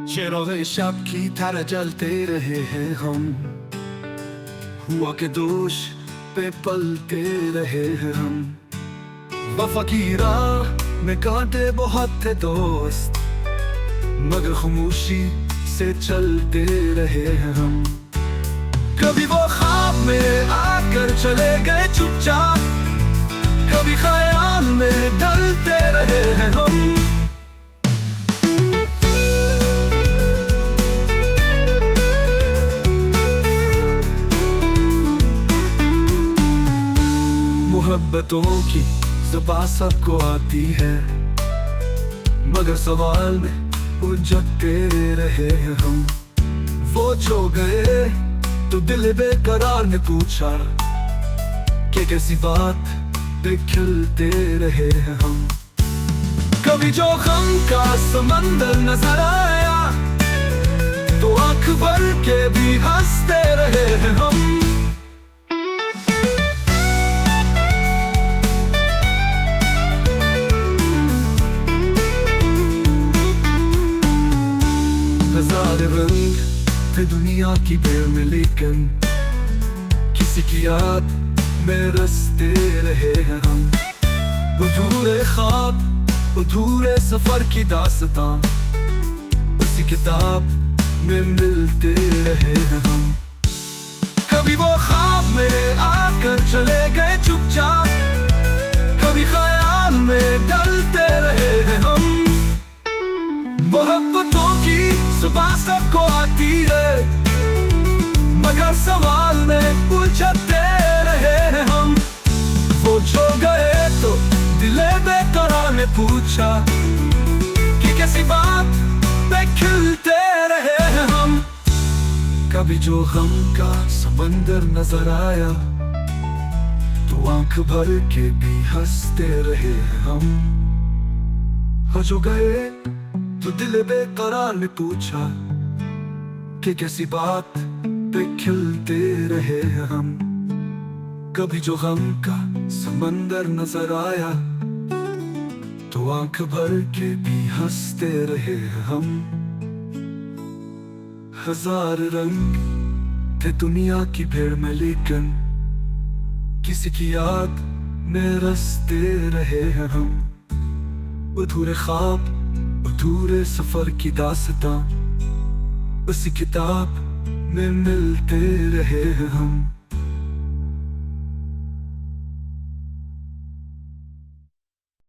चिराग़ शब की तरह जलते रहे हैं हम, हुआ के दोष पे पलते रहे हैं हम। वफा की राह में कांटे बहुत थे दोस्त, मगर खामोशी से चलते रहे हैं हम। कभी वो ख्वाब में आकर चले गए चुपचाप, कभी ख्याल में ढलते रहे हैं हम। मोहब्बतों की ज़बान सबको आती है, मगर सवाल में उलझते रहे हैं हम। वो जो गए तो दिल बेकरार ने पूछा कि कैसी बात पे खिलते रहे हैं हम। कभी जो गम का समंदर नजर आया तो आंख भर के भी हंसते रहे हैं हम। हजार रंग थे दुनिया की भीड़ में, लेकिन किसी की याद में रसते रहे हैं हम। अधूरे ख्वाब, अधूरे सफर की दास्तां, उसी किताब में मिलते रहे हैं हम। कभी वो ख्वाब में आकर चले गए चुपचाप, कभी ख्याल में ढलते रहे हैं हम। मोहब्बतों की ज़बान सबको आती है, मगर सवाल में उलझते रहे हैं हम। वो जो गए तो दिल बेकरार ने पूछा कि कैसी बात पे खिलते रहे हैं हम। कभी जो गम का समंदर नजर आया तो आंख भर के भी हंसते रहे हैं हम। वो जो गए तो दिल बेकरार ने पूछा कि कैसी बात पे खिलते रहे हैं हम। कभी जो गम का समंदर नजर आया तो आंख भर के भी हंसते रहे हैं हम। हजार रंग थे दुनिया की भीड़ में, लेकिन किसी की याद में रसते रहे हैं हम। अधूरे ख्वाब, अधूरे सफर की दास्तां, उसी किताब में मिलते रहे हैं हम।